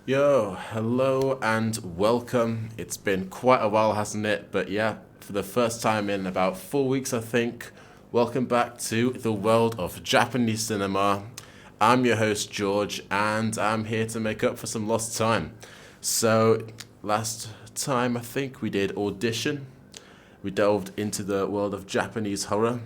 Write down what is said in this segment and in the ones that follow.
Yo, hello and welcome. It's been quite a while, hasn't it? But yeah, for the first time in about 4 weeks, I think, welcome back to the world of Japanese cinema. I'm your host, George, and I'm here to make up for some lost time. So, last time, I think we did Audition. We delved into the world of Japanese horror.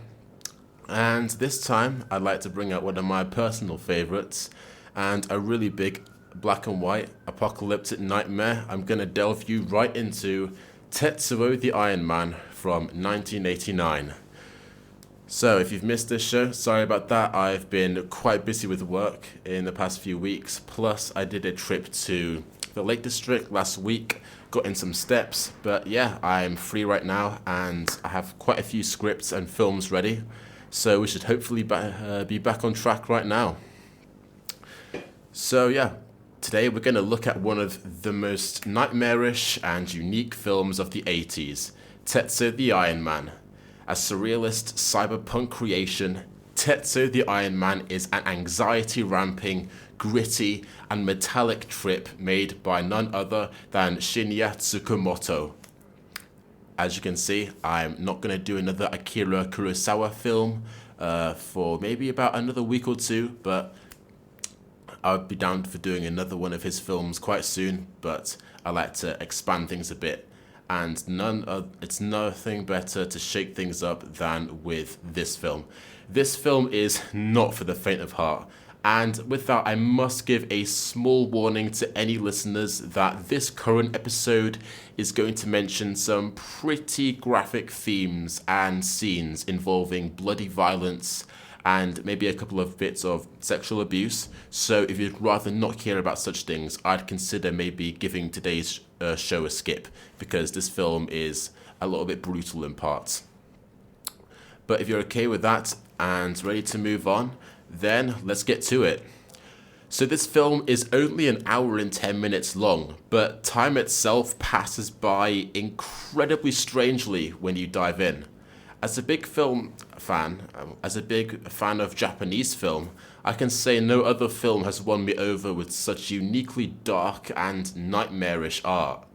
And this time, I'd like to bring out one of my personal favorites and a really big black and white apocalyptic nightmare. I'm going to delve you right into Tetsuo the Iron Man from 1989. So, if you've missed this show, sorry about that. I've been quite busy with work in the past few weeks. Plus, I did a trip to the Lake District last week, got in some steps. But yeah, I'm free right now and I have quite a few scripts and films ready. So we should hopefully be back on track right now. So yeah, today we're going to look at one of the most nightmarish and unique films of the 80s, Tetsuo the Iron Man. A surrealist cyberpunk creation, Tetsuo the Iron Man is an anxiety-ramping, gritty and metallic trip made by none other than Shinya Tsukamoto. As you can see, I'm not going to do another Akira Kurosawa film for maybe about another week or two, but I'll be down for doing another one of his films quite soon, but I like to expand things a bit. And it's nothing better to shake things up than with this film. This film is not for the faint of heart. And with that, I must give a small warning to any listeners that this current episode is going to mention some pretty graphic themes and scenes involving bloody violence and maybe a couple of bits of sexual abuse. So if you'd rather not hear about such things, I'd consider maybe giving today's show a skip, because this film is a little bit brutal in parts. But if you're okay with that and ready to move on, then let's get to it. So this film is only an hour and 10 minutes long, but time itself passes by incredibly strangely when you dive in. As a big fan of Japanese film, I can say no other film has won me over with such uniquely dark and nightmarish art.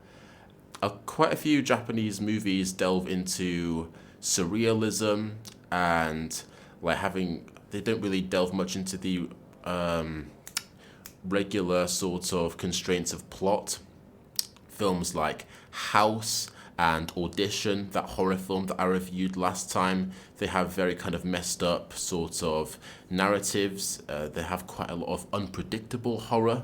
Quite a few Japanese movies delve into surrealism and they don't really delve much into the regular sort of constraints of plot. Films like House and Audition, that horror film that I reviewed last time, they have very kind of messed up sort of narratives. They have quite a lot of unpredictable horror,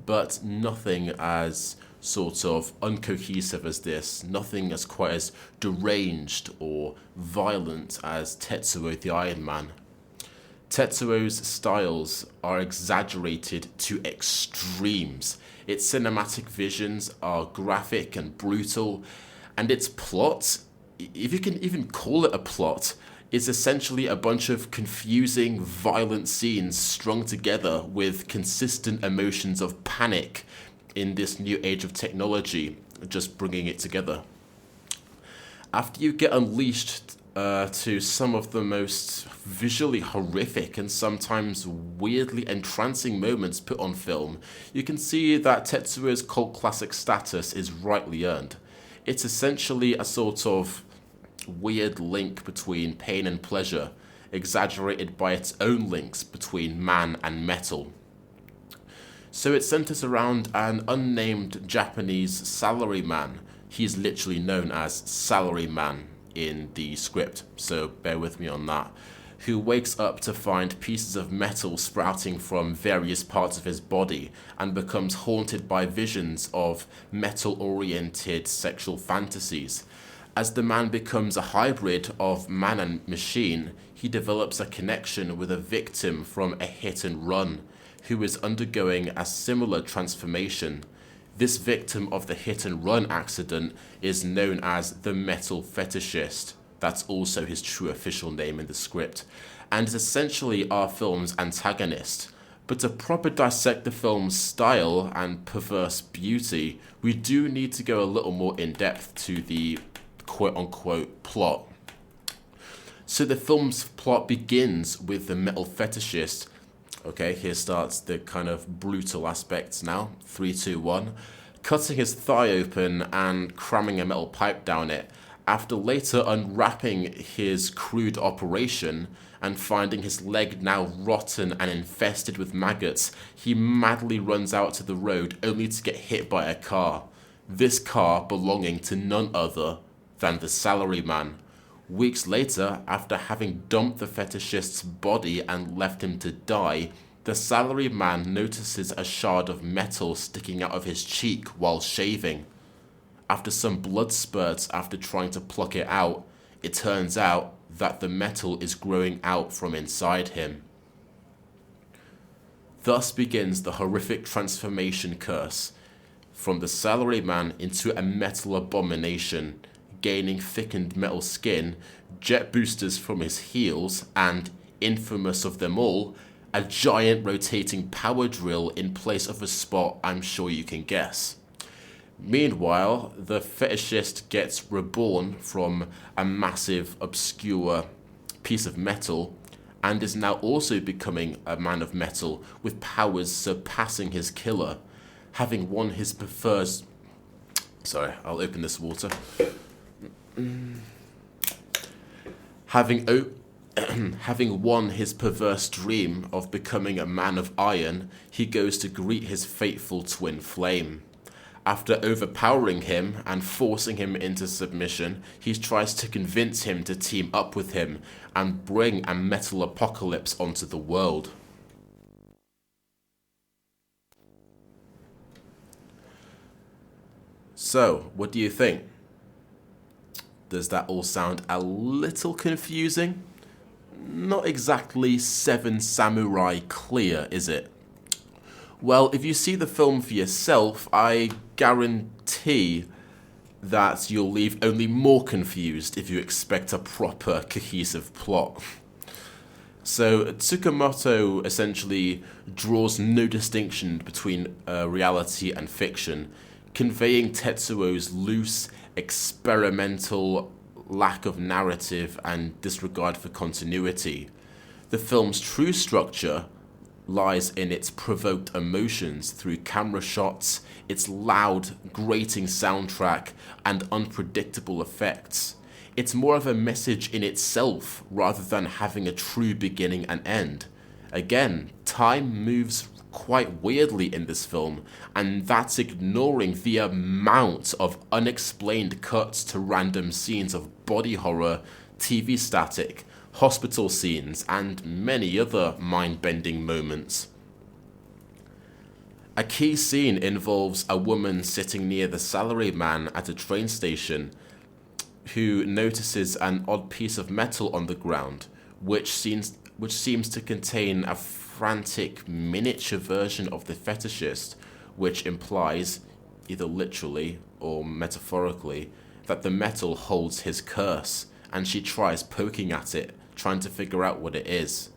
but nothing as sort of uncohesive as this. Nothing as quite as deranged or violent as Tetsuo the Iron Man. Tetsuo's styles are exaggerated to extremes. Its cinematic visions are graphic and brutal, and its plot, if you can even call it a plot, is essentially a bunch of confusing, violent scenes strung together with consistent emotions of panic in this new age of technology, just bringing it together. After you get unleashed to some of the most visually horrific and sometimes weirdly entrancing moments put on film, you can see that Tetsuo's cult classic status is rightly earned. It's essentially a sort of weird link between pain and pleasure, exaggerated by its own links between man and metal. So it centers around an unnamed Japanese salaryman. He's literally known as Salaryman in the script, so bear with me on that, who wakes up to find pieces of metal sprouting from various parts of his body and becomes haunted by visions of metal-oriented sexual fantasies. As the man becomes a hybrid of man and machine, he develops a connection with a victim from a hit and run who is undergoing a similar transformation. This victim of the hit and run accident is known as the metal fetishist. That's also his true official name in the script, and is essentially our film's antagonist. But to proper dissect the film's style and perverse beauty, we do need to go a little more in depth to the quote-unquote plot. So the film's plot begins with the metal fetishist Okay, here starts the kind of brutal aspects now. 3, 2, 1. Cutting his thigh open and cramming a metal pipe down it. After later unwrapping his crude operation and finding his leg now rotten and infested with maggots, he madly runs out to the road only to get hit by a car. This car belonging to none other than the salaryman. Weeks later, after having dumped the fetishist's body and left him to die, the salaryman notices a shard of metal sticking out of his cheek while shaving. After some blood spurts after trying to pluck it out, it turns out that the metal is growing out from inside him. Thus begins the horrific transformation curse, from the salaryman into a metal abomination, gaining thickened metal skin, jet boosters from his heels, and, infamous of them all, a giant rotating power drill in place of a spot I'm sure you can guess. Meanwhile, the fetishist gets reborn from a massive, obscure piece of metal and is now also becoming a man of metal with powers surpassing his killer, having won his preferred... Sorry, I'll open this water. Having won his perverse dream of becoming a man of iron, he goes to greet his fateful twin flame. After overpowering him and forcing him into submission, he tries to convince him to team up with him and bring a metal apocalypse onto the world. So, what do you think? Does that all sound a little confusing? Not exactly Seven Samurai clear, is it? Well, if you see the film for yourself, I guarantee that you'll leave only more confused if you expect a proper, cohesive plot. So, Tsukamoto essentially draws no distinction between reality and fiction, conveying Tetsuo's loose, experimental lack of narrative and disregard for continuity. The film's true structure lies in its provoked emotions through camera shots, its loud, grating soundtrack, and unpredictable effects. It's more of a message in itself rather than having a true beginning and end. Again, time moves quite weirdly in this film, and that's ignoring the amount of unexplained cuts to random scenes of body horror, TV static, hospital scenes, and many other mind-bending moments. A key scene involves a woman sitting near the salaryman at a train station who notices an odd piece of metal on the ground, which seems to contain a frantic miniature version of the fetishist, which implies, either literally or metaphorically, that the metal holds his curse, and she tries poking at it, trying to figure out what it is.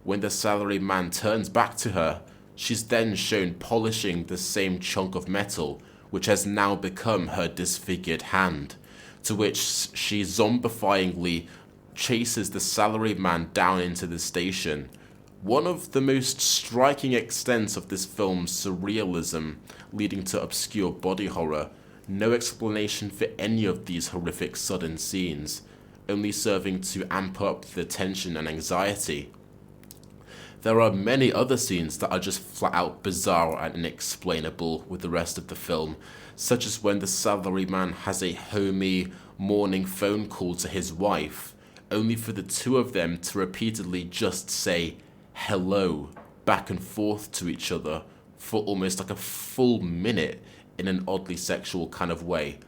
When the salaryman turns back to her, she's then shown polishing the same chunk of metal, which has now become her disfigured hand, to which she zombifyingly chases the salaryman down into the station. One of the most striking extents of this film's surrealism, leading to obscure body horror, no explanation for any of these horrific sudden scenes, only serving to amp up the tension and anxiety. There are many other scenes that are just flat out bizarre and inexplainable with the rest of the film, such as when the salaryman has a homey morning phone call to his wife, only for the two of them to repeatedly just say hello back and forth to each other for almost like a full minute in an oddly sexual kind of way.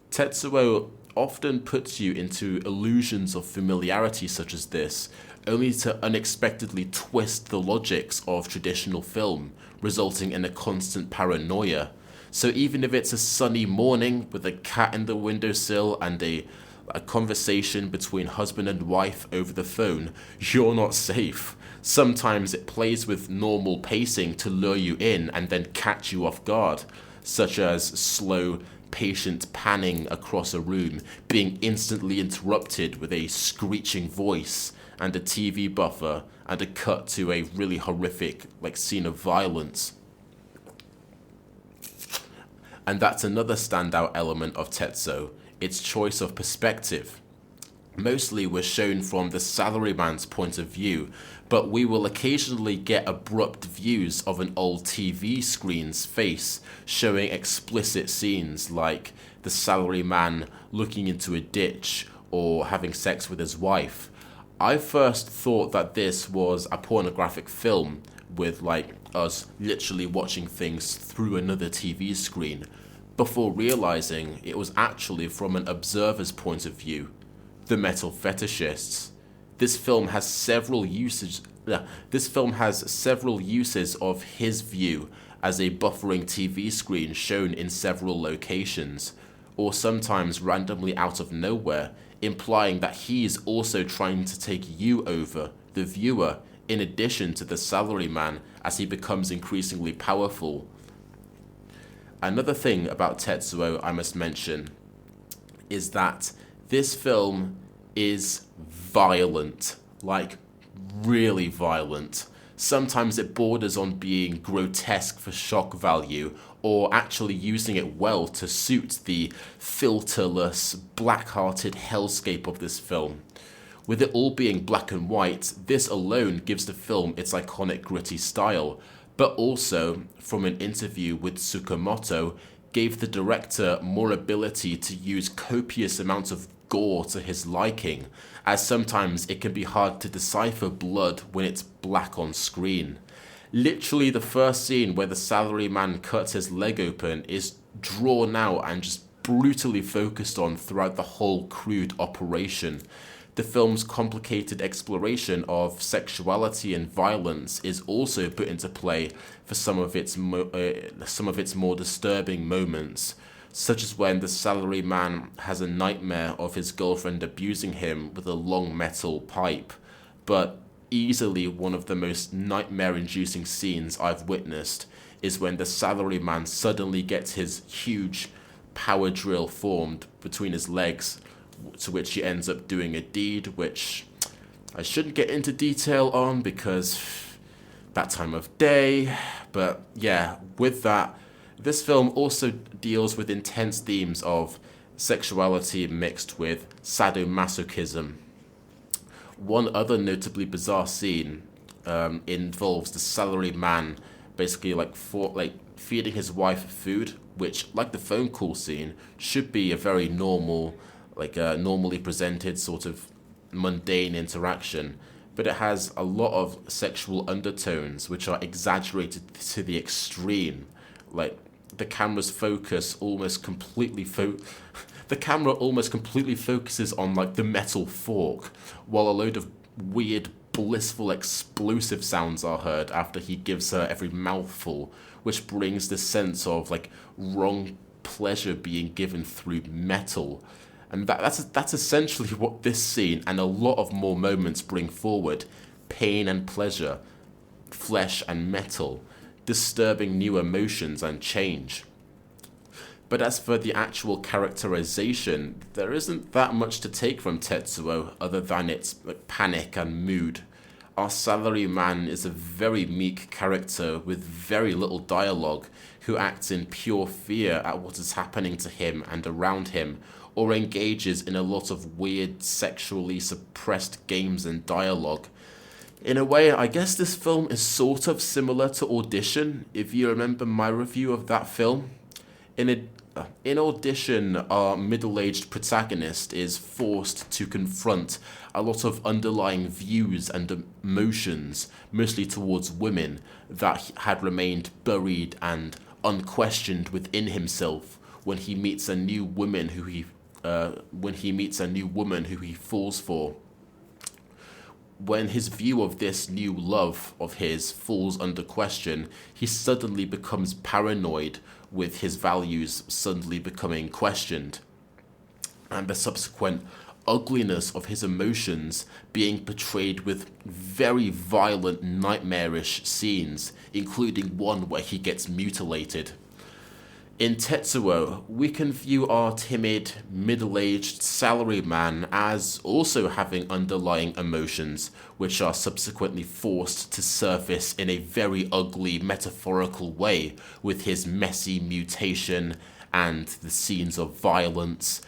Tetsuo often puts you into illusions of familiarity such as this, only to unexpectedly twist the logics of traditional film, resulting in a constant paranoia. So even if it's a sunny morning with a cat in the windowsill and a conversation between husband and wife over the phone, you're not safe. Sometimes it plays with normal pacing to lure you in and then catch you off guard, such as slow, patient panning across a room, being instantly interrupted with a screeching voice, and a TV buffer and a cut to a really horrific scene of violence. And that's another standout element of Tetsuo, its choice of perspective. Mostly we're shown from the salaryman's point of view, but we will occasionally get abrupt views of an old TV screen's face, showing explicit scenes like the salaryman looking into a ditch or having sex with his wife. I first thought that this was a pornographic film with us literally watching things through another TV screen, before realizing it was actually from an observer's point of view, the metal fetishists. This film has several uses. This film has several uses of his view as a buffering TV screen shown in several locations, or sometimes randomly out of nowhere, implying that he's also trying to take you over, the viewer, in addition to the salaryman as he becomes increasingly powerful. Another thing about Tetsuo I must mention is that this film is violent, really violent. Sometimes it borders on being grotesque for shock value, or actually using it well to suit the filterless, black-hearted hellscape of this film. With it all being black and white, this alone gives the film its iconic gritty style, but also, from an interview with Tsukamoto, gave the director more ability to use copious amounts of gore to his liking, as sometimes it can be hard to decipher blood when it's black on screen. Literally the first scene where the salaryman cuts his leg open is drawn out and just brutally focused on throughout the whole crude operation. The film's complicated exploration of sexuality and violence is also put into play for some of its more disturbing moments, such as when the salaryman has a nightmare of his girlfriend abusing him with a long metal pipe. But easily one of the most nightmare-inducing scenes I've witnessed is when the salaryman suddenly gets his huge power drill formed between his legs, to which he ends up doing a deed which I shouldn't get into detail on because that time of day. But yeah, with that, this film also deals with intense themes of sexuality mixed with sadomasochism. One other notably bizarre scene involves the salaryman basically feeding his wife food, which, like the phone call scene, should be a very normal, normally presented sort of mundane interaction, but it has a lot of sexual undertones which are exaggerated to the extreme. The camera's focus almost completely the camera almost completely focuses on the metal fork, while a load of weird, blissful, explosive sounds are heard after he gives her every mouthful, which brings this sense of wrong pleasure being given through metal. And that's essentially what this scene and a lot of more moments bring forward: pain and pleasure, flesh and metal, disturbing new emotions and change. But as for the actual characterization, there isn't that much to take from Tetsuo other than its panic and mood. Our salaryman is a very meek character with very little dialogue, who acts in pure fear at what is happening to him and around him, or engages in a lot of weird, sexually suppressed games and dialogue. In a way, I guess this film is sort of similar to Audition, if you remember my review of that film. In Audition, our middle-aged protagonist is forced to confront a lot of underlying views and emotions, mostly towards women, that had remained buried and unquestioned within himself when he meets a new woman who he falls for. When his view of this new love of his falls under question, he suddenly becomes paranoid, with his values suddenly becoming questioned, and the subsequent ugliness of his emotions being portrayed with very violent, nightmarish scenes, including one where he gets mutilated. In Tetsuo, we can view our timid, middle-aged salaryman as also having underlying emotions, which are subsequently forced to surface in a very ugly, metaphorical way with his messy mutation and the scenes of violence.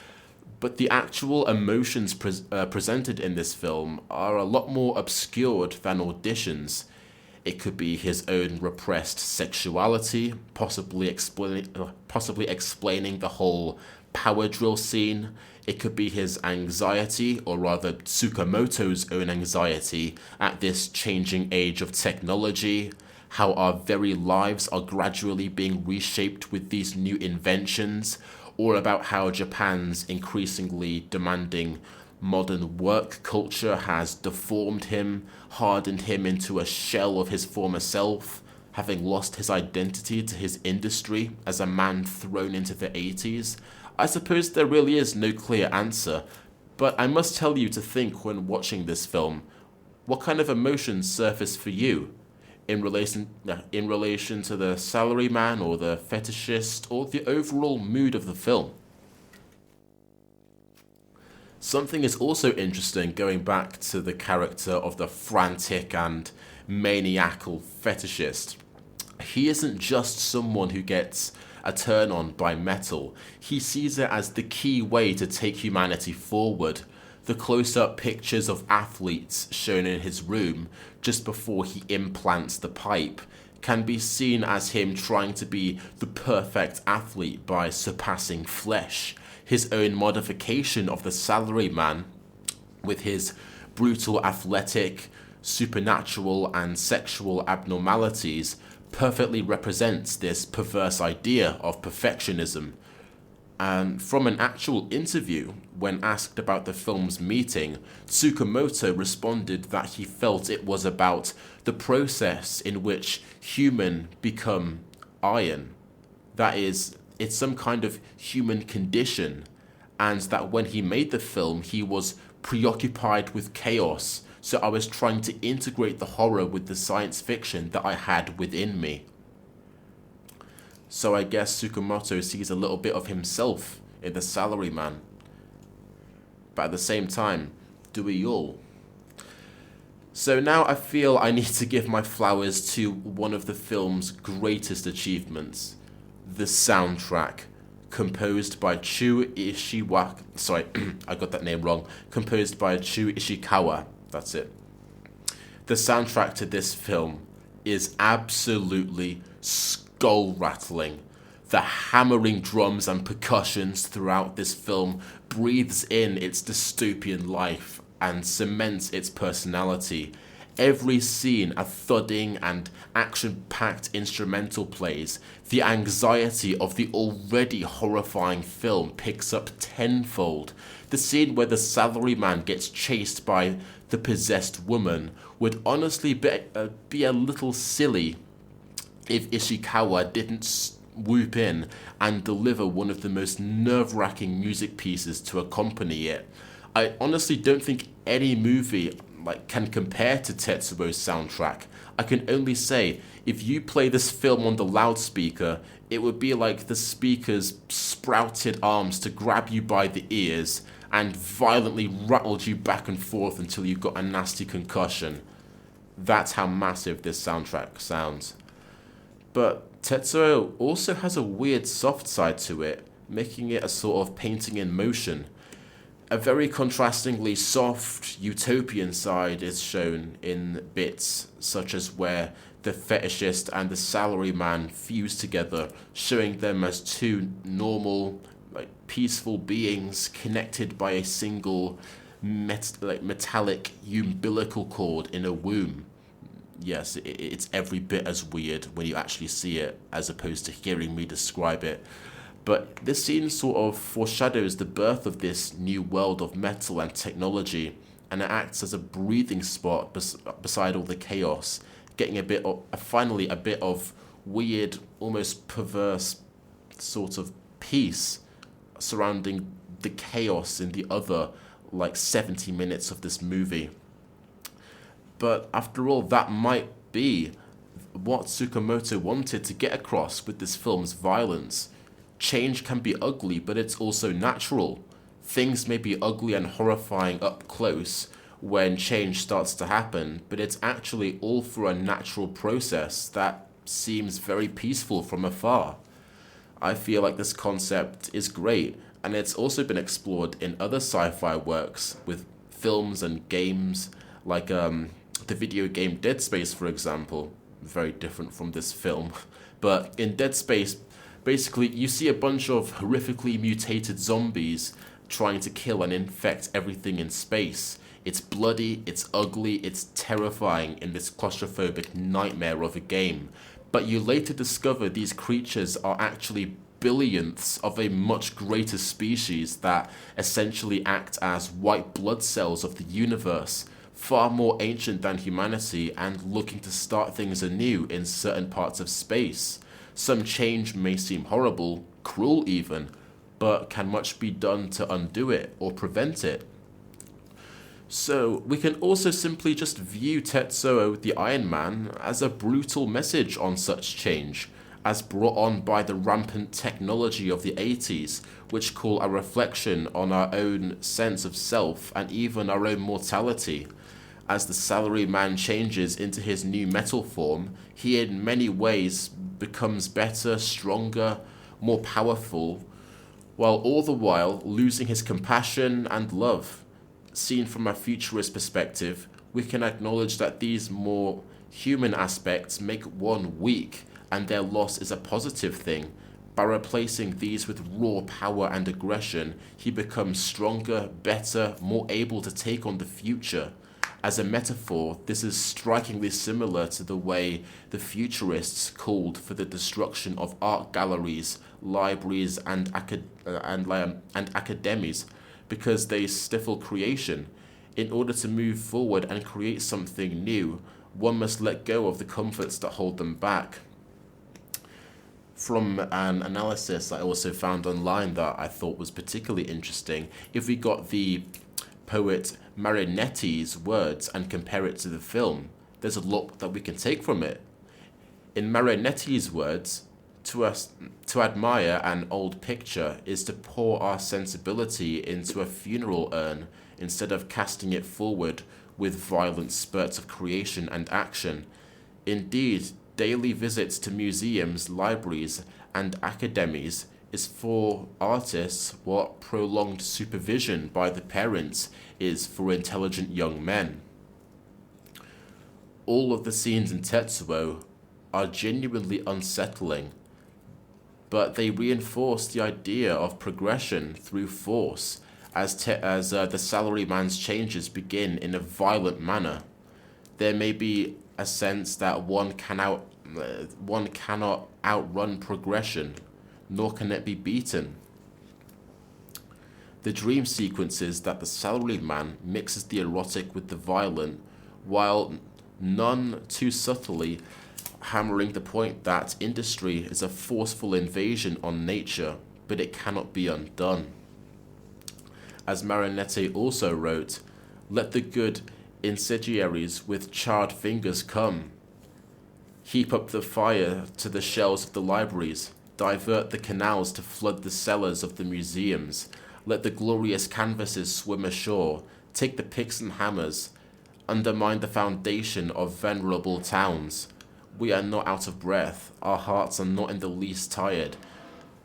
But the actual emotions presented in this film are a lot more obscured than auditions. It could be his own repressed sexuality, possibly explaining the whole power drill scene. It could be his anxiety, or rather Tsukamoto's own anxiety, at this changing age of technology. How our very lives are gradually being reshaped with these new inventions, or about how Japan's increasingly demanding modern work culture has deformed him, hardened him into a shell of his former self, having lost his identity to his industry as a man thrown into the 80s. I suppose there really is no clear answer, but I must tell you to think when watching this film, what kind of emotions surface for you in relation to the salaryman or the fetishist or the overall mood of the film. Something is also interesting going back to the character of the frantic and maniacal fetishist. He isn't just someone who gets a turn on by metal, he sees it as the key way to take humanity forward. The close up pictures of athletes shown in his room just before he implants the pipe can be seen as him trying to be the perfect athlete by surpassing flesh, his own modification of the salaryman with his brutal athletic, supernatural, and sexual abnormalities perfectly represents this perverse idea of perfectionism. And from an actual interview, when asked about the film's meeting, Tsukamoto responded that he felt it was about the process in which human become iron. That is, it's some kind of human condition, and that when he made the film, he was preoccupied with chaos. So I was trying to integrate the horror with the science fiction that I had within me. So I guess Tsukamoto sees a little bit of himself in the salaryman. But at the same time, do we all? So now I feel I need to give my flowers to one of the film's greatest achievements, the soundtrack, composed by Chu Ishiwaka. Sorry, I got that name wrong. Composed by Chu Ishikawa. That's it. The soundtrack to this film is absolutely skull rattling. The hammering drums and percussions throughout this film breathes in its dystopian life and cements its personality. Every scene, a thudding and action-packed instrumental plays. The anxiety of the already horrifying film picks up tenfold. The scene where the salaryman gets chased by the possessed woman would honestly be a little silly if Ishikawa didn't swoop in and deliver one of the most nerve-wracking music pieces to accompany it. I honestly don't think any movie can compare to Tetsuo's soundtrack. I can only say, if you play this film on the loudspeaker, it would be like the speaker's sprouted arms to grab you by the ears and violently rattled you back and forth until you got a nasty concussion. That's how massive this soundtrack sounds. But Tetsuo also has a weird soft side to it, making it a sort of painting in motion. A very contrastingly soft, utopian side is shown in bits such as where the fetishist and the salaryman fuse together, showing them as two normal, peaceful beings connected by a single metallic umbilical cord in a womb. Yes, it's every bit as weird when you actually see it as opposed to hearing me describe it. But this scene sort of foreshadows the birth of this new world of metal and technology, and it acts as a breathing spot beside all the chaos, getting finally a bit of weird, almost perverse sort of peace surrounding the chaos in the other 70 minutes of this movie. But after all, that might be what Tsukamoto wanted to get across with this film's violence. Change can be ugly, but it's also natural. Things may be ugly and horrifying up close when change starts to happen, but it's actually all through a natural process that seems very peaceful from afar. I feel like this concept is great, and it's also been explored in other sci-fi works with films and games, like the video game Dead Space, for example. Very different from this film, but in Dead Space, basically you see a bunch of horrifically mutated zombies trying to kill and infect everything in space. It's bloody, it's ugly, it's terrifying in this claustrophobic nightmare of a game. But you later discover these creatures are actually billionths of a much greater species that essentially act as white blood cells of the universe, far more ancient than humanity and looking to start things anew in certain parts of space. Some change may seem horrible, cruel even, but can much be done to undo it or prevent it? So we can also simply just view Tetsuo the Iron Man as a brutal message on such change, as brought on by the rampant technology of the 80s, which call a reflection on our own sense of self and even our own mortality. As the salaryman changes into his new metal form, he in many ways becomes better, stronger, more powerful, while all the while losing his compassion and love. Seen from a futurist perspective, we can acknowledge that these more human aspects make one weak, and their loss is a positive thing. By replacing these with raw power and aggression, he becomes stronger, better, more able to take on the future. As a metaphor, this is strikingly similar to the way the futurists called for the destruction of art galleries, libraries, and academies, because they stifle creation. In order to move forward and create something new, one must let go of the comforts that hold them back. From an analysis I also found online that I thought was particularly interesting, if we got the poet Marinetti's words and compare it to the film, there's a lot that we can take from it. In Marinetti's words, to admire an old picture is to pour our sensibility into a funeral urn instead of casting it forward with violent spurts of creation and action. Indeed, daily visits to museums, libraries, and academies is for artists what prolonged supervision by the parents is for intelligent young men. All of the scenes in Tetsuo are genuinely unsettling, but they reinforce the idea of progression through force as the salaryman's changes begin in a violent manner. There may be a sense that one cannot outrun progression, nor can it be beaten. The dream sequences that the salaryman mixes the erotic with the violent, while none too subtly hammering the point that industry is a forceful invasion on nature, but it cannot be undone. As Marinetti also wrote, "Let the good incendiaries with charred fingers come. Heap up the fire to the shelves of the libraries, divert the canals to flood the cellars of the museums, let the glorious canvases swim ashore, take the picks and hammers, undermine the foundation of venerable towns. We are not out of breath, our hearts are not in the least tired,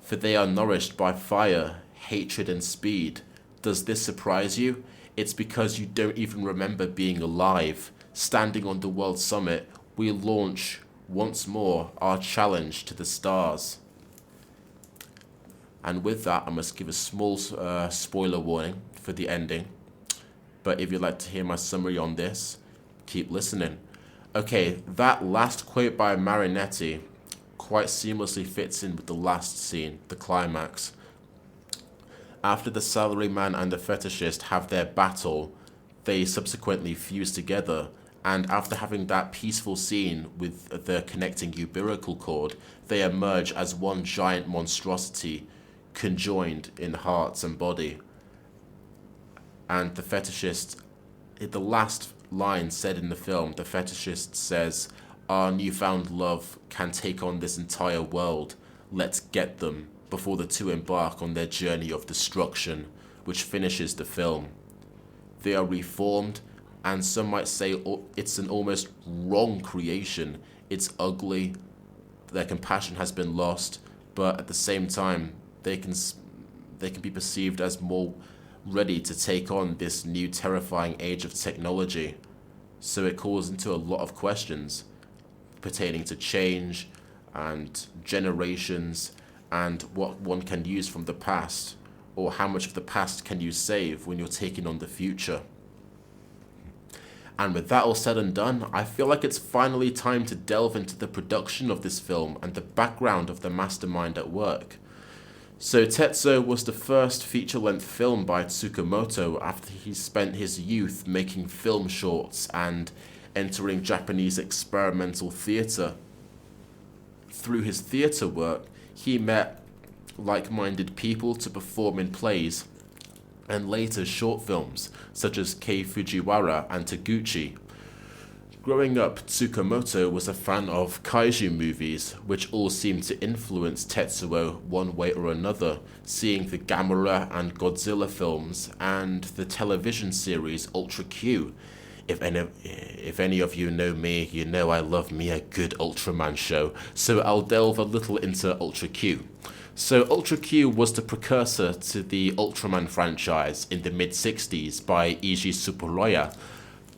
for they are nourished by fire, hatred, and speed. Does this surprise you? It's because you don't even remember being alive. Standing on the world summit, we launch once more our challenge to the stars." And with that, I must give a small spoiler warning for the ending. But if you'd like to hear my summary on this, keep listening. Okay, that last quote by Marinetti quite seamlessly fits in with the last scene, the climax. After the salaryman and the fetishist have their battle, they subsequently fuse together, and after having that peaceful scene with the connecting umbilical cord, they emerge as one giant monstrosity, conjoined in hearts and body. And the fetishist, the last line said in the film, the fetishist says, "Our newfound love can take on this entire world. Let's get them." before the two embark on their journey of destruction, which finishes the film. They are reformed, and some might say it's an almost wrong creation. It's ugly, their compassion has been lost, but at the same time, they can be perceived as more ready to take on this new terrifying age of technology. So it calls into a lot of questions pertaining to change and generations and what one can use from the past, or how much of the past can you save when you're taking on the future. And with that all said and done, I feel like it's finally time to delve into the production of this film and the background of the mastermind at work. So Tetsuo was the first feature-length film by Tsukamoto after he spent his youth making film shorts and entering Japanese experimental theatre. Through his theatre work, he met like-minded people to perform in plays and later short films such as Kei Fujiwara and Taguchi. Growing up, Tsukamoto was a fan of kaiju movies, which all seemed to influence Tetsuo one way or another, seeing the Gamera and Godzilla films and the television series Ultra Q. If any of you know me, you know I love me a good Ultraman show, so I'll delve a little into Ultra Q. So Ultra Q was the precursor to the Ultraman franchise in the mid-60s by Eiji Tsuburaya.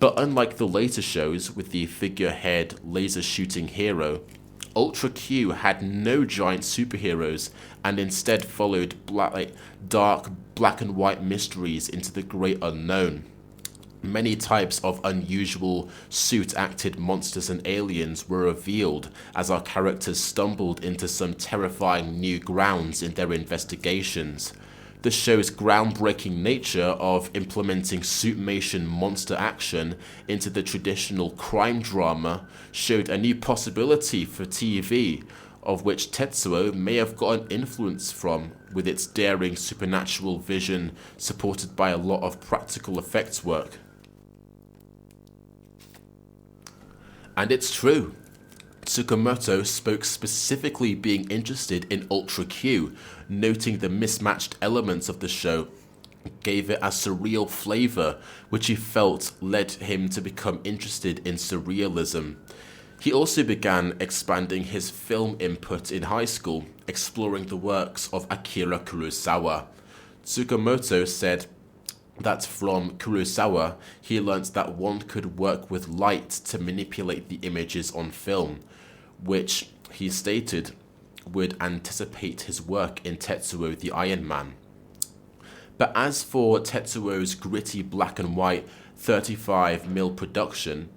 But unlike the later shows with the figurehead laser-shooting hero, Ultra Q had no giant superheroes and instead followed dark black and white mysteries into the great unknown. Many types of unusual suit-acted monsters and aliens were revealed as our characters stumbled into some terrifying new grounds in their investigations. The show's groundbreaking nature of implementing suitmation monster action into the traditional crime drama showed a new possibility for TV, of which Tetsuo may have gotten influence from, with its daring supernatural vision supported by a lot of practical effects work. And it's true. Tsukamoto spoke specifically being interested in Ultra Q, noting the mismatched elements of the show gave it a surreal flavor, which he felt led him to become interested in surrealism. He also began expanding his film input in high school, exploring the works of Akira Kurosawa. Tsukamoto said that from Kurosawa, he learnt that one could work with light to manipulate the images on film, which he stated would anticipate his work in Tetsuo the Iron Man. But as for Tetsuo's gritty black and white 35mm production,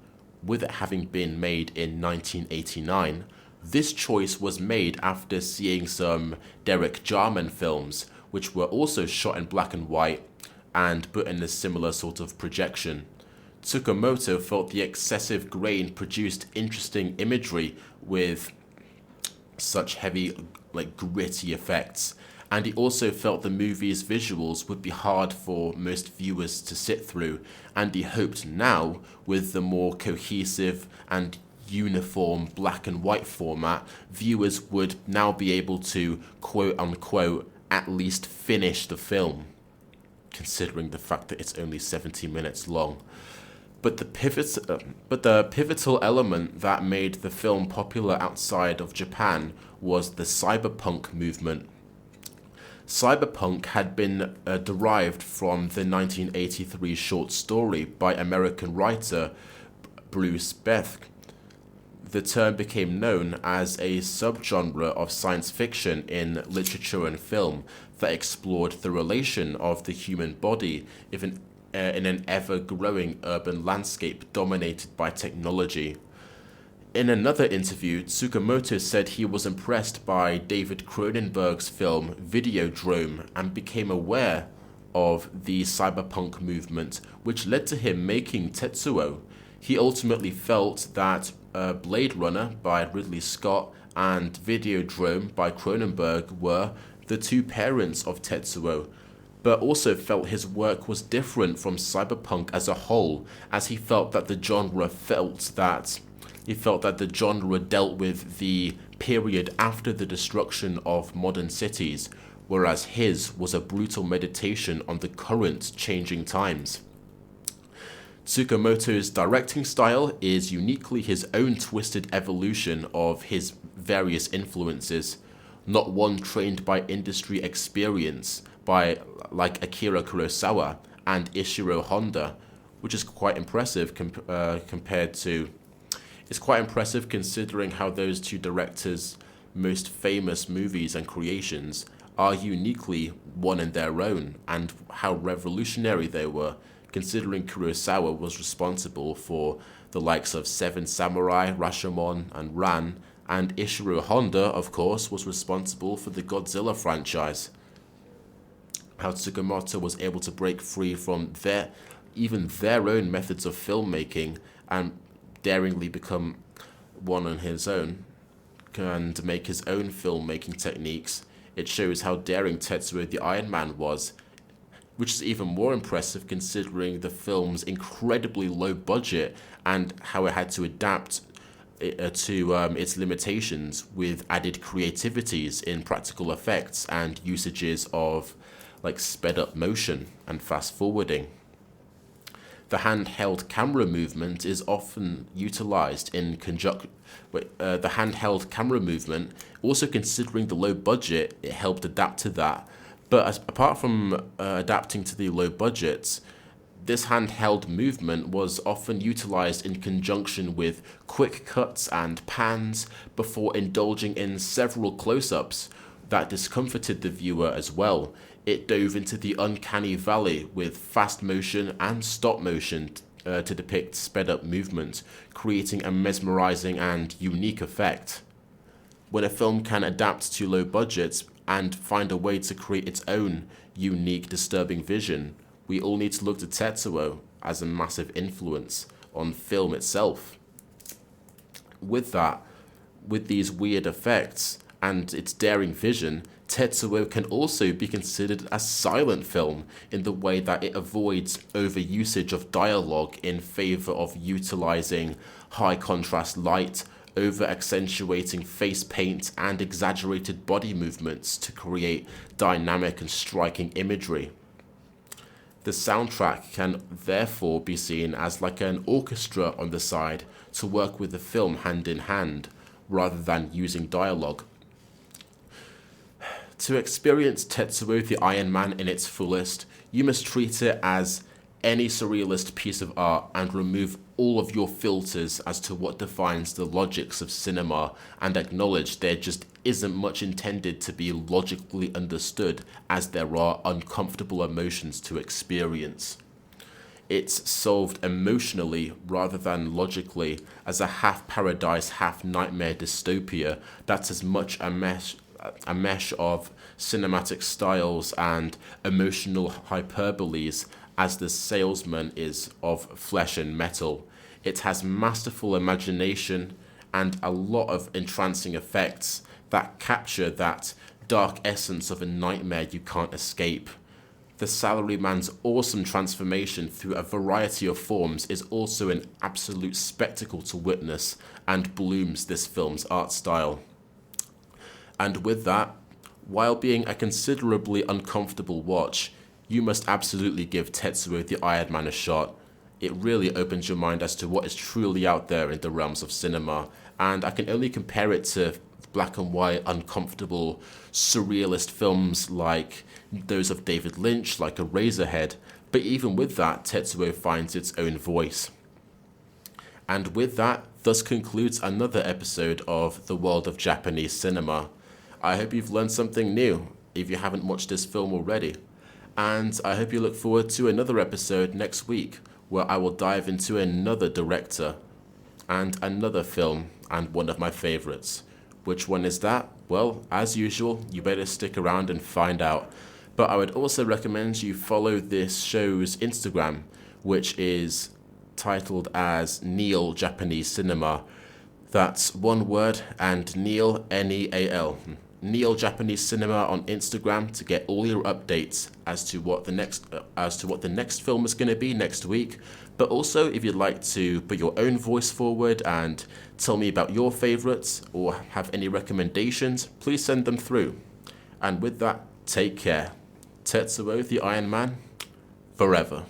with it having been made in 1989, this choice was made after seeing some Derek Jarman films, which were also shot in black and white and put in a similar sort of projection. Tsukamoto felt the excessive grain produced interesting imagery with such heavy, gritty effects, and he also felt the movie's visuals would be hard for most viewers to sit through, and he hoped now, with the more cohesive and uniform black and white format, viewers would now be able to, quote-unquote, at least finish the film, considering the fact that it's only 70 minutes long. But the pivotal element that made the film popular outside of Japan was the cyberpunk movement. Cyberpunk had been derived from the 1983 short story by American writer Bruce Beth. The term became known as a subgenre of science fiction in literature and film that explored the relation of the human body in an ever-growing urban landscape dominated by technology. In another interview, Tsukamoto said he was impressed by David Cronenberg's film Videodrome and became aware of the cyberpunk movement, which led to him making Tetsuo. He ultimately felt that Blade Runner by Ridley Scott and Videodrome by Cronenberg were the two parents of Tetsuo, but also felt his work was different from cyberpunk as a whole, as he felt that the genre felt that He felt that the genre dealt with the period after the destruction of modern cities, whereas his was a brutal meditation on the current changing times. Tsukamoto's directing style is uniquely his own twisted evolution of his various influences, not one trained by industry experience by like Akira Kurosawa and Ishiro Honda, which is quite impressive compared to. It's quite impressive considering how those two directors' most famous movies and creations are uniquely one in their own, and how revolutionary they were, considering Kurosawa was responsible for the likes of Seven Samurai, Rashomon, and Ran, and Ishiro Honda, of course, was responsible for the Godzilla franchise. How Tsukamoto was able to break free from their own methods of filmmaking and daringly become one on his own and make his own filmmaking techniques. It shows how daring Tetsuo the Iron Man was, which is even more impressive considering the film's incredibly low budget and how it had to adapt to its limitations with added creativities in practical effects and usages of like sped up motion and fast forwarding. The handheld camera movement is often utilized in conjunction. The handheld camera movement, also considering the low budget, it helped adapt to that. But apart from adapting to the low budgets, this handheld movement was often utilized in conjunction with quick cuts and pans before indulging in several close-ups that discomforted the viewer as well. It dove into the uncanny valley with fast motion and stop motion to depict sped up movement, creating a mesmerizing and unique effect. When a film can adapt to low budgets and find a way to create its own unique, disturbing vision, we all need to look to Tetsuo as a massive influence on film itself. With these weird effects and its daring vision, Tetsuo can also be considered a silent film in the way that it avoids overusage of dialogue in favor of utilizing high contrast light, over accentuating face paint, and exaggerated body movements to create dynamic and striking imagery. The soundtrack can therefore be seen as like an orchestra on the side to work with the film hand in hand, rather than using dialogue. To experience Tetsuo the Iron Man in its fullest, you must treat it as any surrealist piece of art and remove all of your filters as to what defines the logics of cinema and acknowledge there just isn't much intended to be logically understood, as there are uncomfortable emotions to experience. It's solved emotionally rather than logically as a half paradise, half nightmare dystopia that's as much a mesh of cinematic styles and emotional hyperboles as the salesman is of flesh and metal. It has masterful imagination and a lot of entrancing effects that capture that dark essence of a nightmare you can't escape. The salaryman's awesome transformation through a variety of forms is also an absolute spectacle to witness and blooms this film's art style. And with that, while being a considerably uncomfortable watch, you must absolutely give Tetsuo the Iron Man a shot. It really opens your mind as to what is truly out there in the realms of cinema, and I can only compare it to black and white, uncomfortable, surrealist films like those of David Lynch, like Eraserhead, but even with that, Tetsuo finds its own voice. And with that, thus concludes another episode of The World of Japanese Cinema. I hope you've learned something new, if you haven't watched this film already. And I hope you look forward to another episode next week, where I will dive into another director and another film and one of my favorites. Which one is that? Well, as usual, you better stick around and find out. But I would also recommend you follow this show's Instagram, which is titled as Neil Japanese Cinema. That's one word, and Neil, Neal. Neil Japanese Cinema on Instagram to get all your updates as to what the next film is going to be next week, But also, if you'd like to put your own voice forward and tell me about your favorites or have any recommendations, please send them through. And with that, take care. Tetsuo the Iron Man, forever.